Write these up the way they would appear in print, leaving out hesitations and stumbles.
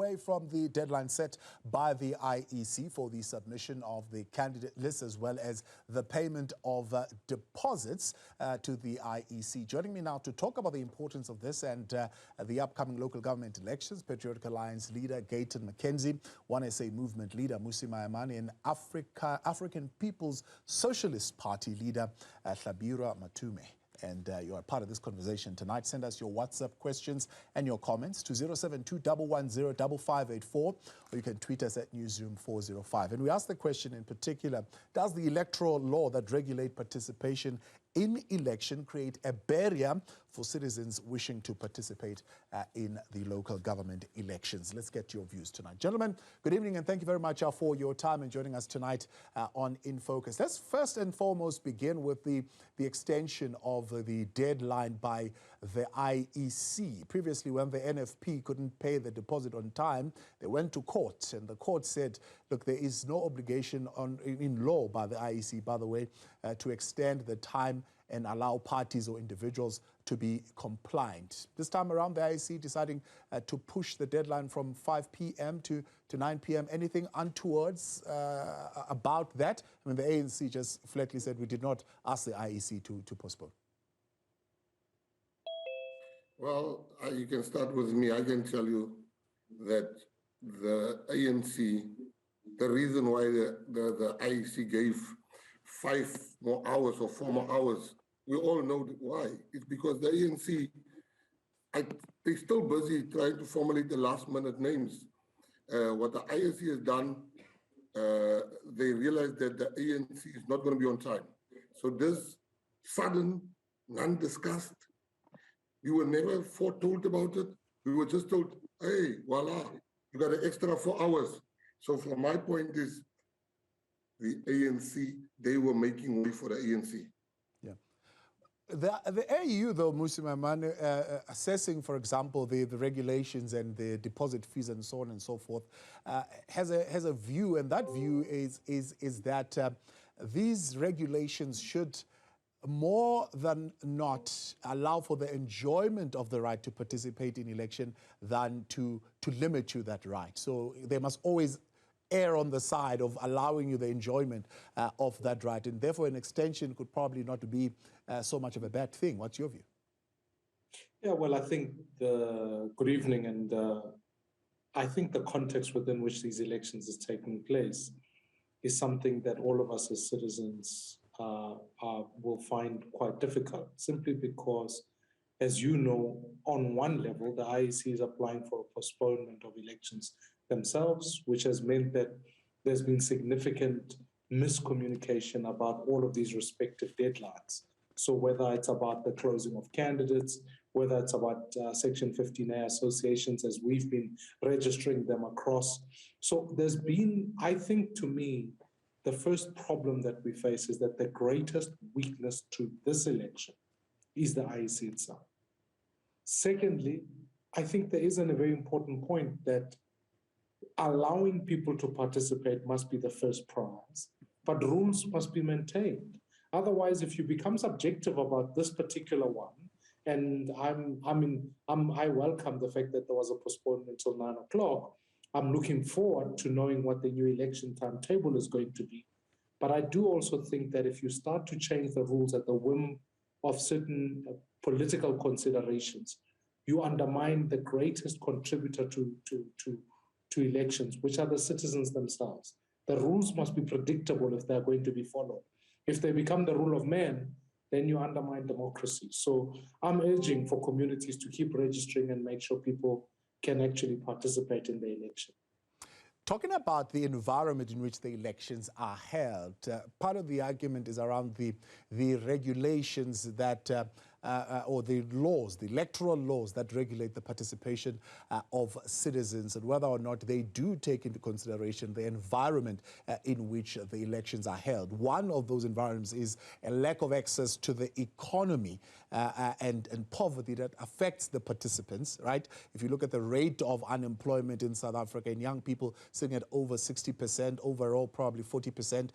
away from the deadline set by the IEC for the submission of the candidate list as well as the payment of deposits to the IEC. Joining me now to talk about the importance of this and the upcoming local government elections, Patriotic Alliance leader Gayton Mckenzie, One SA movement leader Mmusi Maimane, and African People's Socialist Party leader Hlabirwa Matume. And you are part of this conversation tonight. Send us your WhatsApp questions and your comments to 072-110-5584, or you can tweet us at Newzroom405. And we ask the question in particular, does the electoral law that regulate participation in election create a barrier for citizens wishing to participate in the local government elections? Let's get your views tonight. Gentlemen, good evening and thank you very much for your time and joining us tonight on In Focus. Let's first and foremost begin with the extension of the deadline by the IEC. Previously, when the NFP couldn't pay the deposit on time, they went to court, and the court said, look, there is no obligation in law by the IEC, by the way, to extend the time and allow parties or individuals to be compliant. This time around, the IEC deciding to push the deadline from 5 p.m. to 9 p.m. Anything untowards about that? I mean, the ANC just flatly said we did not ask the IEC to postpone. Well, you can start with me. I can tell you that the ANC, the reason why the IEC gave 5 more hours or 4 more hours, we all know why. It's because the ANC, they're still busy trying to formulate the last-minute names. What the IEC has done, they realized that the ANC is not going to be on time. So this sudden, non-discussed, we were never foretold about it. We were just told, hey, voila, you got an extra 4 hours. So from my point is, the ANC, they were making way for the ANC. Yeah. The AU, though, Mmusi Maimane, assessing, for example, the regulations and the deposit fees and so on and so forth, has a view, and that view is that these regulations should more than not allow for the enjoyment of the right to participate in election than to limit you that right. So they must always err on the side of allowing you the enjoyment of that right, and therefore an extension could probably not be so much of a bad thing. What's your view? Yeah, well, I think good evening, and I think the context within which these elections is taking place is something that all of us as citizens will find quite difficult, simply because, as you know, on one level, the IEC is applying for a postponement of elections themselves, which has meant that there's been significant miscommunication about all of these respective deadlines. So whether it's about the closing of candidates, whether it's about Section 15A associations as we've been registering them across. So there's been, I think, to me, the first problem that we face is that the greatest weakness to this election is the IEC itself. Secondly, I think there is a very important point that allowing people to participate must be the first prize, but rules must be maintained. Otherwise, if you become subjective about this particular one, and I welcome the fact that there was a postponement until 9 o'clock, I'm looking forward to knowing what the new election timetable is going to be. But I do also think that if you start to change the rules at the whim of certain political considerations, you undermine the greatest contributor to elections, which are the citizens themselves. The rules must be predictable if they're going to be followed. If they become the rule of man, then you undermine democracy. So I'm urging for communities to keep registering and make sure people can actually participate in the election. Talking about the environment in which the elections are held, part of the argument is around the regulations that or the laws, the electoral laws that regulate the participation of citizens and whether or not they do take into consideration the environment in which the elections are held. One of those environments is a lack of access to the economy and poverty that affects the participants, right? If you look at the rate of unemployment in South Africa and young people sitting at over 60%, overall probably 40%.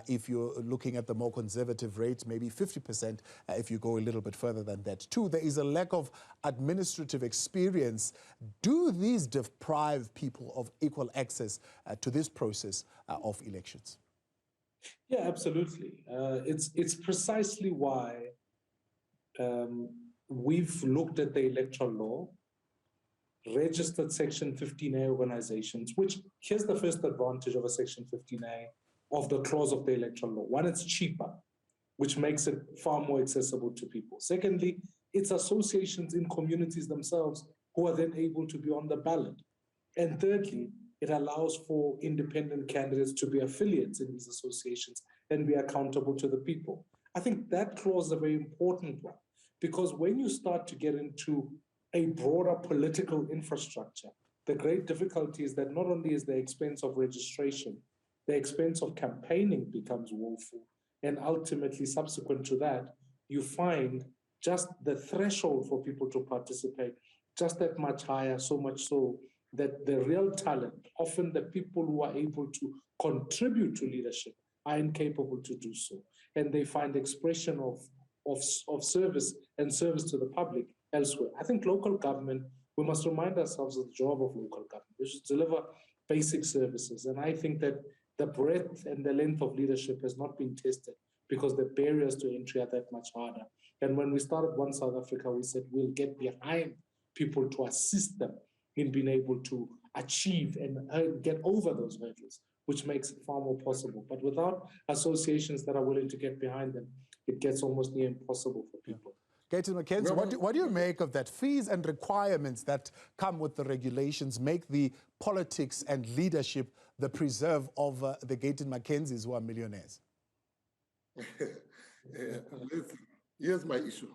If you're looking at the more conservative rates, maybe 50% if you go a little bit further rather than that. Two, there is a lack of administrative experience. Do these deprive people of equal access to this process of elections? Yeah, absolutely. It's precisely why we've looked at the electoral law, registered Section 15A organizations, which here's the first advantage of a Section 15A of the clause of the electoral law. One, it's cheaper, which makes it far more accessible to people. Secondly, it's associations in communities themselves who are then able to be on the ballot. And thirdly, it allows for independent candidates to be affiliates in these associations and be accountable to the people. I think that clause is a very important one, because when you start to get into a broader political infrastructure, the great difficulty is that not only is the expense of registration, the expense of campaigning becomes woeful, and ultimately subsequent to that, you find just the threshold for people to participate just that much higher, so much so that the real talent, often the people who are able to contribute to leadership, are incapable to do so. And they find expression of service and service to the public elsewhere. I think local government, we must remind ourselves of the job of local government. We should deliver basic services. And I think that the breadth and the length of leadership has not been tested because the barriers to entry are that much harder. And when we started One South Africa, we said we'll get behind people to assist them in being able to achieve and get over those hurdles, which makes it far more possible. But without associations that are willing to get behind them, it gets almost near impossible for people. Gayton, Mckenzie, what do you make of that? Fees and requirements that come with the regulations make the politics and leadership the preserve of the Gayton Mckenzies who are millionaires? Here's my issue.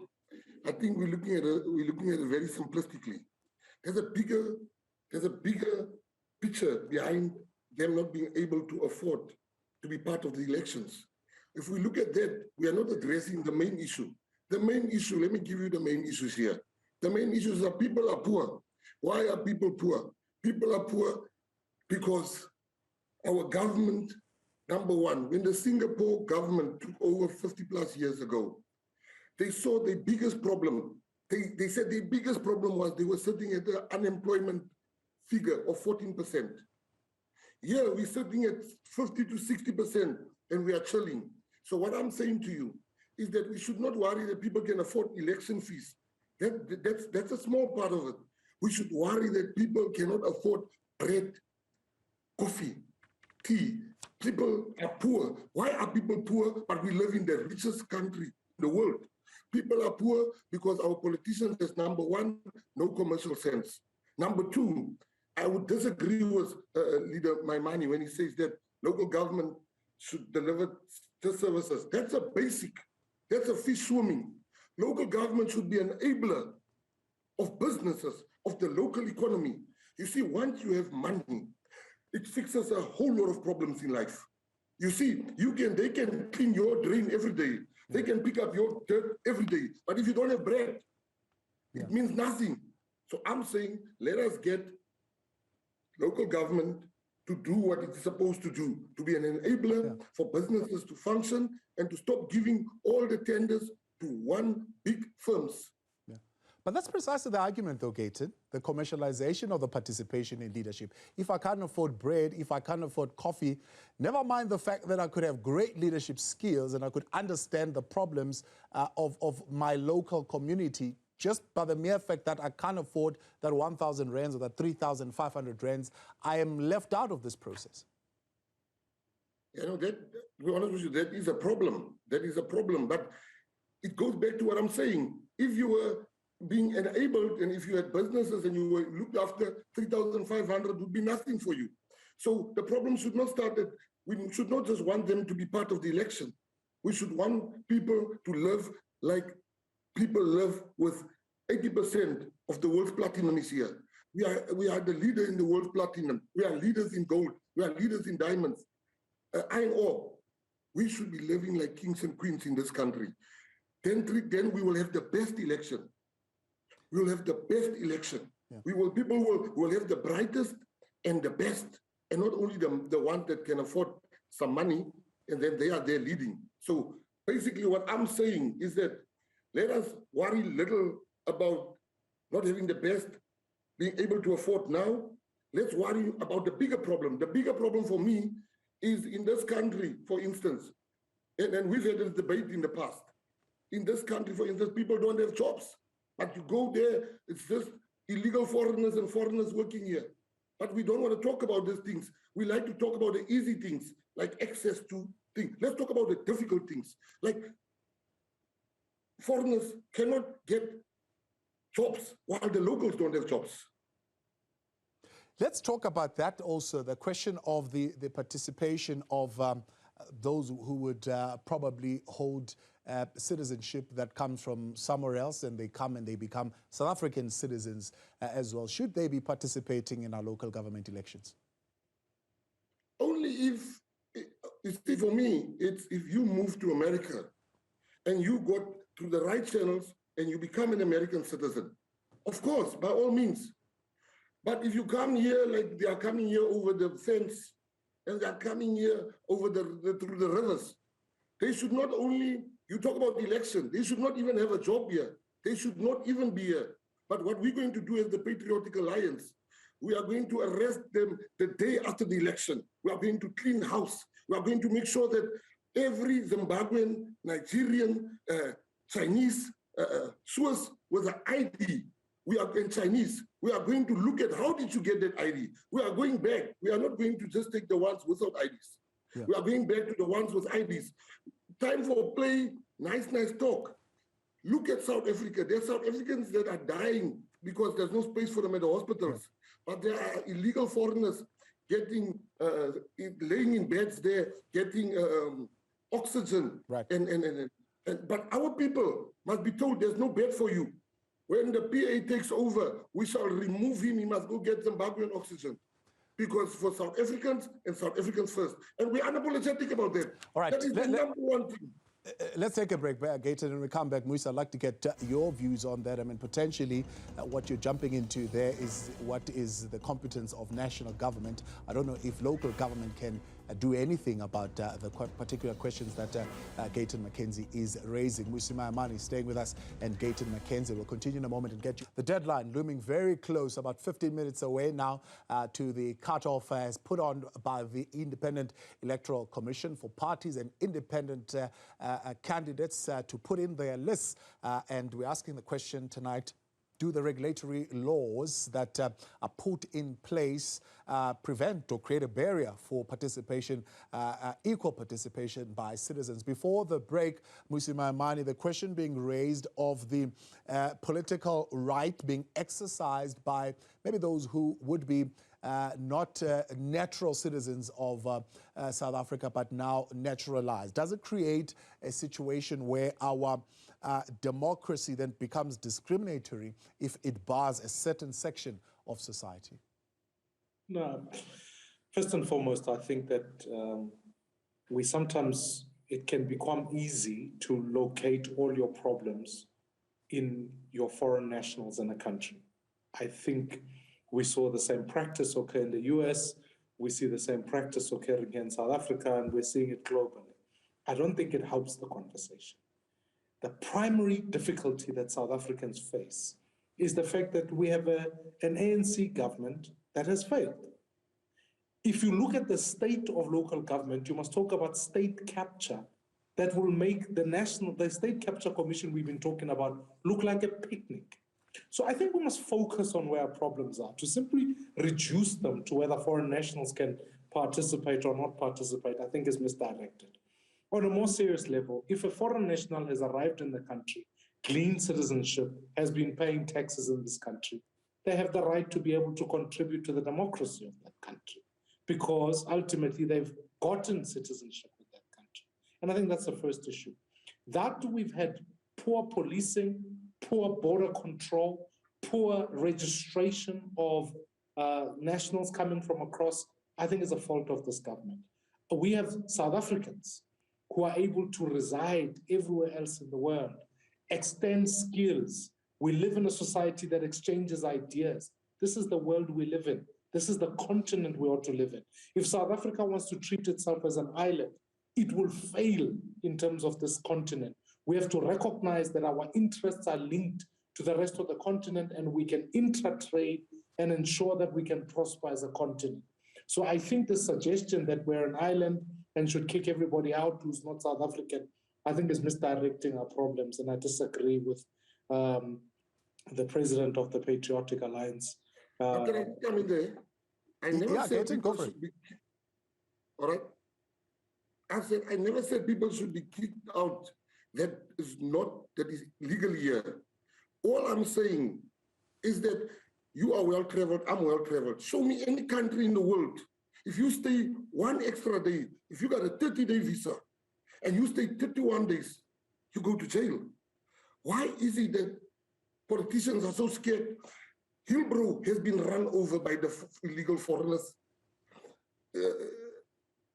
I think we're looking at it very simplistically. There's a bigger picture behind them not being able to afford to be part of the elections. If we look at that, we are not addressing the main issue. The main issue, let me give you the main issues here. The main issues are people are poor. Why are people poor? People are poor because our government, number one, when the Singapore government took over 50 plus years ago, they saw the biggest problem. They said the biggest problem was they were sitting at the unemployment figure of 14%. Here we're sitting at 50 to 60% and we are chilling. So what I'm saying to you is that we should not worry that people can afford election fees. That's a small part of it. We should worry that people cannot afford bread, coffee, tea. People are poor. Why are people poor? But we live in the richest country in the world. People are poor because our politicians has, number one, no commercial sense. Number two, I would disagree with Leader Maimane when he says that local government should deliver the services. That's a basic. That's a fish swimming. Local government should be an enabler of businesses, of the local economy. You see, once you have money, it fixes a whole lot of problems in life. You see, they can clean your drain every day. They can pick up your dirt every day. But if you don't have bread, it means nothing. So I'm saying, let us get local government to do what it's supposed to do, to be an enabler for businesses to function and to stop giving all the tenders to one big firms. But that's precisely the argument, though, Gayton, the commercialization of the participation in leadership. If I can't afford bread, if I can't afford coffee, never mind the fact that I could have great leadership skills and I could understand the problems of my local community, just by the mere fact that I can't afford that 1,000 rands or that 3,500 rands, I am left out of this process. You know, to be honest with you, that is a problem. That is a problem. But it goes back to what I'm saying. If you were being enabled and if you had businesses and you were looked after, 3,500 would be nothing for you. So the problem should not start that we should not just want them to be part of the election. We should want people to live like people live with 80% of the world's platinum is here. We are the leader in the world's platinum. We are leaders in gold. We are leaders in diamonds. Iron ore. We should be living like kings and queens in this country. Then we will have the best election. We will have the best election. People will have the brightest and the best, and not only the ones that can afford some money, and then they are there leading. So basically what I'm saying is that Let us worry little about not having the best, being able to afford now. Let's worry about the bigger problem. The bigger problem for me is in this country, for instance, and we've had this debate in the past. In this country, for instance, people don't have jobs. But you go there, it's just illegal foreigners and foreigners working here. But we don't want to talk about these things. We like to talk about the easy things, like access to things. Let's talk about the difficult things. Like foreigners cannot get jobs while the locals don't have jobs. Let's talk about that also, the question of the participation of those who would probably hold citizenship that comes from somewhere else, and they come and they become South African citizens as well. Should they be participating in our local government elections? Only if, you see, for me, it's if you move to America and you go through the right channels and you become an American citizen. Of course, by all means. But if you come here like they are coming here over the fence and they are coming here over through the rivers, they should not only, you talk about the election, they should not even have a job here. They should not even be here. But what we're going to do as the Patriotic Alliance, we are going to arrest them the day after the election. We are going to clean house. We are going to make sure that every Zimbabwean, Nigerian, Chinese, Swiss with an ID, we are in Chinese. We are going to look at how did you get that ID. We are going back. We are not going to just take the ones without IDs. Yeah. We are going back to the ones with IDs. Time for play, nice talk. Look at South Africa. There are South Africans that are dying because there's no space for them at the hospitals. Yeah. But there are illegal foreigners getting, laying in beds there, getting oxygen. Right. But our people must be told there's no bed for you. When the PA takes over, we shall remove him. He must go get Zimbabwean oxygen. Because for South Africans and South Africans first. And we're unapologetic about that. All right. That is the number one thing. Let's take a break, Gayton, and when we come back, Mmusi, I'd like to get your views on that. I mean, potentially, what you're jumping into there is what is the competence of national government. I don't know if local government can do anything about the particular questions that Gayton Mckenzie is raising. Mmusi Maimane staying with us, and Gayton Mckenzie will continue in a moment and get you. The deadline looming very close, about 15 minutes away now to the cutoff as put on by the Independent Electoral Commission for parties and independent candidates to put in their lists. And we're asking the question tonight, do the regulatory laws that are put in place prevent or create a barrier for participation, equal participation by citizens? Before the break, Mmusi Maimane, the question being raised of the political right being exercised by maybe those who would be not natural citizens of South Africa, but now naturalized. Does it create a situation where our democracy then becomes discriminatory if it bars a certain section of society? No. First and foremost, I think that it can become easy to locate all your problems in your foreign nationals in a country. I think we saw the same practice occur in the US, we see the same practice occurring in South Africa, and we're seeing it globally. I don't think it helps the conversation. The primary difficulty that South Africans face is the fact that we have an ANC government that has failed. If you look at the state of local government, you must talk about state capture that will make the state capture commission we've been talking about look like a picnic. So I think we must focus on where our problems are. To simply reduce them to whether foreign nationals can participate or not participate, I think is misdirected. On a more serious level, if a foreign national has arrived in the country, gleaned citizenship, has been paying taxes in this country, they have the right to be able to contribute to the democracy of that country, because ultimately they've gotten citizenship in that country. And I think that's the first issue. That we've had poor policing, poor border control, poor registration of nationals coming from across, I think is a fault of this government. We have South Africans who are able to reside everywhere else in the world, extend skills. We live in a society that exchanges ideas. This is the world we live in. This is the continent we ought to live in. If South Africa wants to treat itself as an island, it will fail in terms of this continent. We have to recognize that our interests are linked to the rest of the continent, and we can intra-trade and ensure that we can prosper as a continent. So I think the suggestion that we're an island and should kick everybody out who's not South African, I think is misdirecting our problems, and I disagree with the president of the Patriotic Alliance. Can I come in there? I never said Gayton, people should be kicked. All right? I never said people should be kicked out. That is legally here. All I'm saying is that you are well-traveled, I'm well-traveled. Show me any country in the world. If you stay one extra day, if you got a 30-day visa, and you stay 31 days, you go to jail. Why is it that politicians are so scared? Hillbrow has been run over by the illegal foreigners.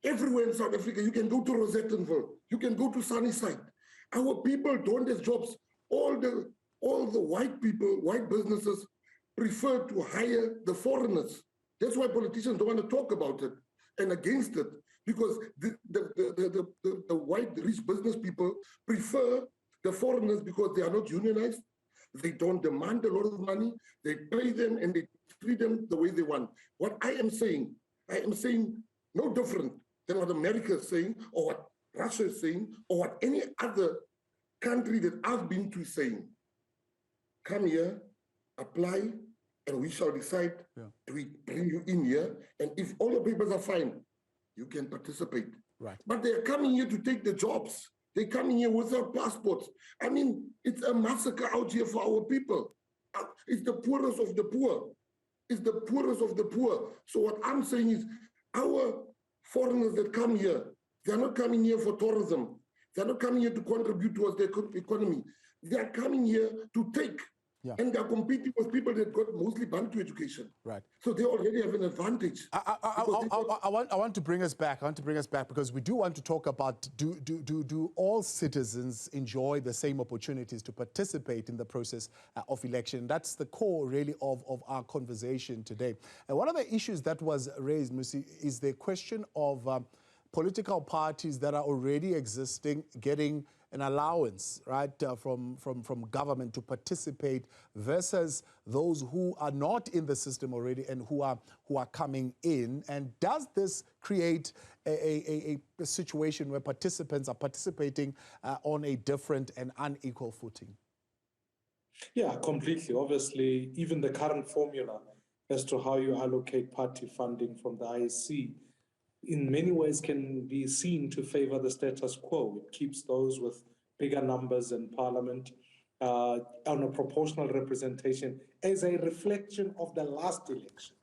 Everywhere in South Africa, you can go to Rosettenville, you can go to Sunnyside. Our people don't have jobs. All the white people, white businesses prefer to hire the foreigners. That's why politicians don't want to talk about it and against it, because the white rich business people prefer the foreigners because they are not unionized. They don't demand a lot of money. They pay them and they treat them the way they want. What I am saying no different than what America is saying, or what Russia is saying, or what any other country that I've been to is saying. Come here, apply, and we shall decide, do we bring you in here? And if all the papers are fine, you can participate. Right. But they're coming here to take the jobs. They're coming here without passports. I mean, it's a massacre out here for our people. It's the poorest of the poor. It's the poorest of the poor. So what I'm saying is, our foreigners that come here, they're not coming here for tourism. They're not coming here to contribute towards the economy. They're coming here to take. Yeah. And they're competing with people that got mostly Bantu education. Right. So they already have an advantage. I want to bring us back. I want to bring us back because we do want to talk about do all citizens enjoy the same opportunities to participate in the process of election? That's the core really of our conversation today. And one of the issues that was raised, Mmusi, is the question of political parties that are already existing getting an allowance, right, from government to participate versus those who are not in the system already and who are coming in. And does this create a situation where participants are participating on a different and unequal footing? Yeah, completely. Obviously, even the current formula as to how you allocate party funding from the IEC in many ways can be seen to favor the status quo. It keeps those with bigger numbers in parliament on a proportional representation as a reflection of the last election,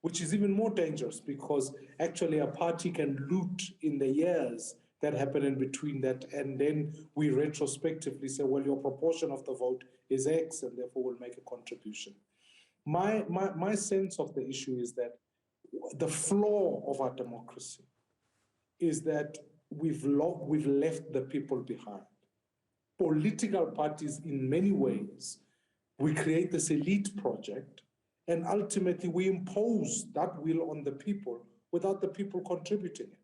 which is even more dangerous because actually a party can loot in the years that happen in between that, and then we retrospectively say, well, your proportion of the vote is X, and therefore we'll make a contribution. My sense of the issue is that the flaw of our democracy is that we've left the people behind. Political parties, in many ways, we create this elite project, and ultimately we impose that will on the people without the people contributing it.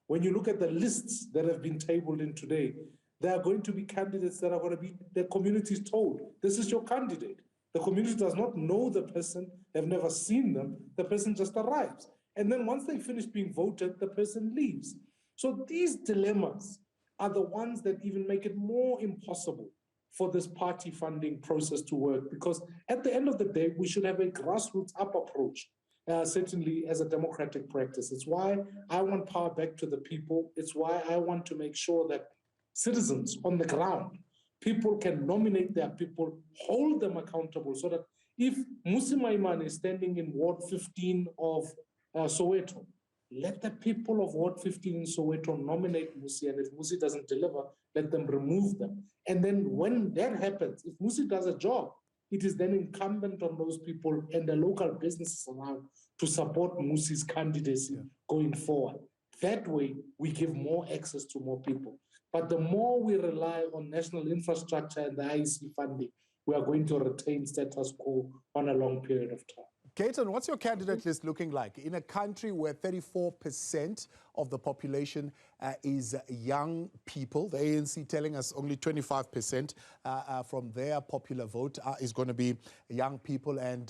When you look at the lists that have been tabled in today, there are going to be candidates that are going to be, the community is told, this is your candidate. The community does not know the person, they've never seen them, the person just arrives. And then once they finish being voted, the person leaves. So these dilemmas are the ones that even make it more impossible for this party funding process to work, because at the end of the day, we should have a grassroots up approach, certainly as a democratic practice. It's why I want power back to the people. It's why I want to make sure that citizens on the ground, people can nominate their people, hold them accountable, so that if Mmusi Maimane is standing in Ward 15 of Soweto, let the people of Ward 15 in Soweto nominate Mmusi, and if Mmusi doesn't deliver, let them remove them. And then when that happens, if Mmusi does a job, it is then incumbent on those people and the local businesses around to support Mmusi's candidacy going forward. That way, we give more access to more people. But the more we rely on national infrastructure and the IEC funding, we are going to retain status quo on a long period of time. Gayton, what's your candidate list looking like? In a country where 34% of the population is young people, the ANC telling us only 25% from their popular vote is going to be young people, and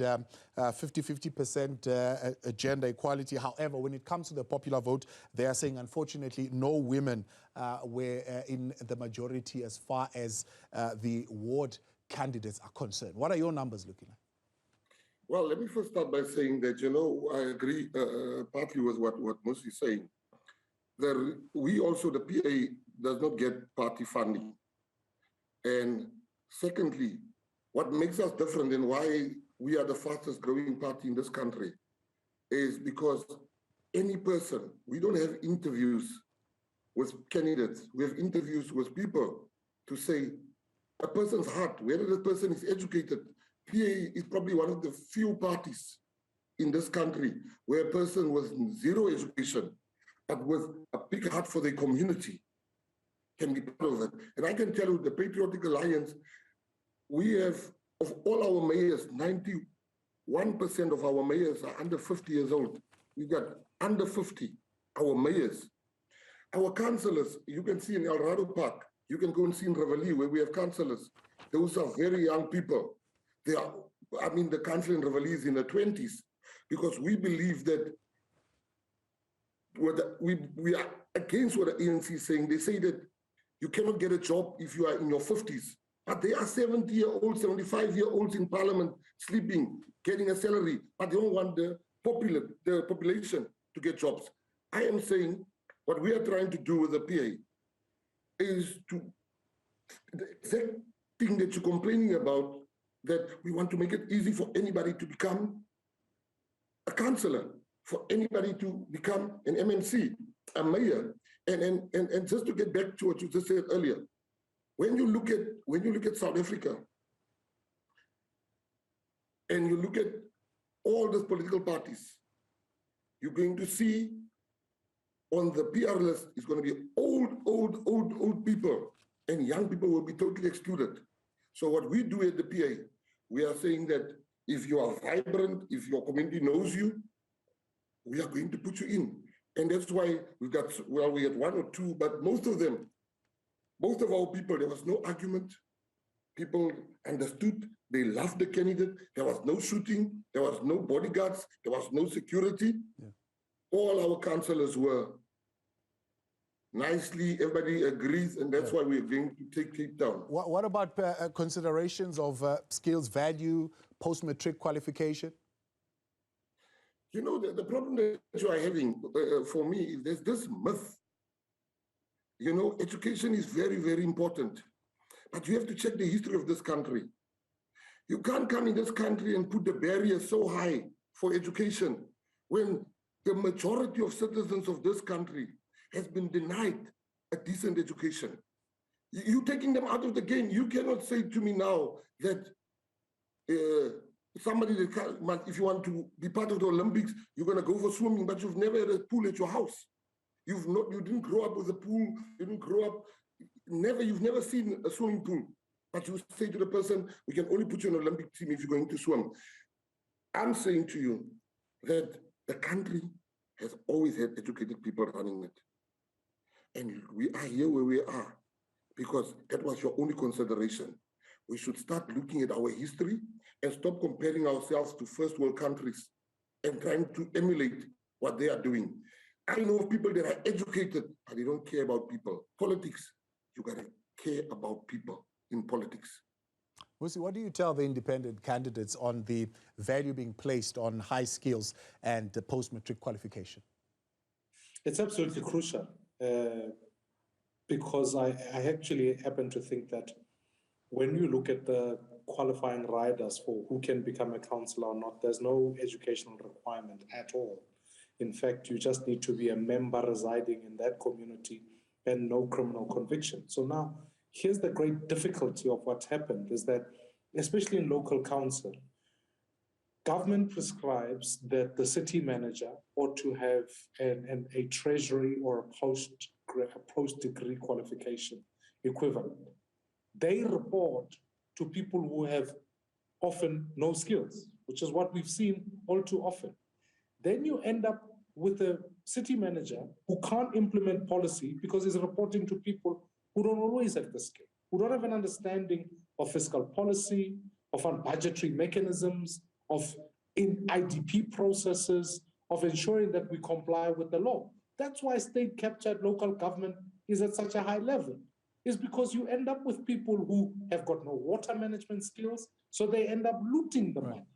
50% gender equality. However, when it comes to the popular vote, they are saying, unfortunately, no women were in the majority as far as the ward candidates are concerned. What are your numbers looking like? Well, let me first start by saying that, you know, I agree partly with what Mmusi is saying. We also, the PA does not get party funding. And secondly, what makes us different and why we are the fastest growing party in this country is because any person, we don't have interviews with candidates, we have interviews with people to say a person's heart, whether the person is educated. PA is probably one of the few parties in this country where a person with zero education, but with a big heart for their community can be part of it. And I can tell you, the Patriotic Alliance, we have, of all our mayors, 91% of our mayors are under 50 years old. We got under 50, our mayors. Our councillors, you can see in El Rado Park, you can go and see in Reveille where we have councillors. Those are very young people. They are, I mean, the council in Reveille is in the 20s, because we believe that we are against what the ANC is saying. They say that you cannot get a job if you are in your 50s. But they are 70-year-olds, 75-year-olds in parliament, sleeping, getting a salary, but they don't want the population to get jobs. I am saying what we are trying to do with the PA is to, the exact thing that you're complaining about, that we want to make it easy for anybody to become a councillor, for anybody to become an MNC, a mayor. And just to get back to what you just said earlier, when you look at South Africa and you look at all these political parties, you're going to see on the PR list is going to be old people, and young people will be totally excluded. So what we do at the PA, we are saying that if you are vibrant, if your community knows you, we are going to put you in. And that's why we got one or two, but most of our people, there was no argument. People understood, they loved the candidate. There was no shooting, there was no bodyguards, there was no security. Yeah. All our councillors were nicely, everybody agrees, and that's why we're going to take Cape Town. What about considerations of skills, value, post-matric qualification? You know, the problem that you are having for me is there's this myth. You know, education is very, very important, but you have to check the history of this country. You can't come in this country and put the barrier so high for education when the majority of citizens of this country has been denied a decent education. You're taking them out of the game. You cannot say to me now that somebody that if you want to be part of the Olympics, you're going to go for swimming, but you've never had a pool at your house. You didn't grow up with a pool. You didn't grow up. You've never seen a swimming pool. But you say to the person, we can only put you on an Olympic team if you're going to swim. I'm saying to you that the country has always had educated people running it. And we are here where we are because that was your only consideration. We should start looking at our history and stop comparing ourselves to first world countries and trying to emulate what they are doing. I know of people that are educated, but they don't care about people. Politics, you gotta care about people in politics. Mmusi, what do you tell the independent candidates on the value being placed on high skills and the post-matric qualification? It's absolutely crucial because I actually happen to think that when you look at the qualifying riders for who can become a councillor or not, there's no educational requirement at all. In fact, you just need to be a member residing in that community and no criminal conviction. So now, here's the great difficulty of what's happened is that, especially in local council, government prescribes that the city manager ought to have a treasury or a post-degree qualification equivalent. They report to people who have often no skills. which is what we've seen all too often. Then you end up with a city manager who can't implement policy because he's reporting to people who don't always have the skill, who don't have an understanding of fiscal policy, of budgetary mechanisms, of IDP processes, of ensuring that we comply with the law. That's why state-captured local government is at such a high level. Is because you end up with people who have got no water management skills, so they end up looting the money.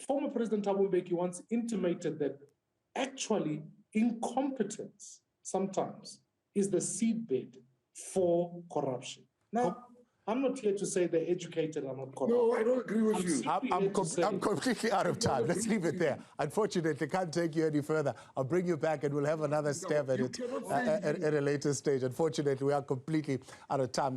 Former President Thabo Mbeki once intimated that actually incompetence sometimes is the seedbed for corruption. Now, I'm not here to say they're educated are not corrupt. No, I don't agree with you. I'm completely out of time. Let's leave it there. Unfortunately, can't take you any further. I'll bring you back and we'll have another stab at it at a later stage. Unfortunately, we are completely out of time.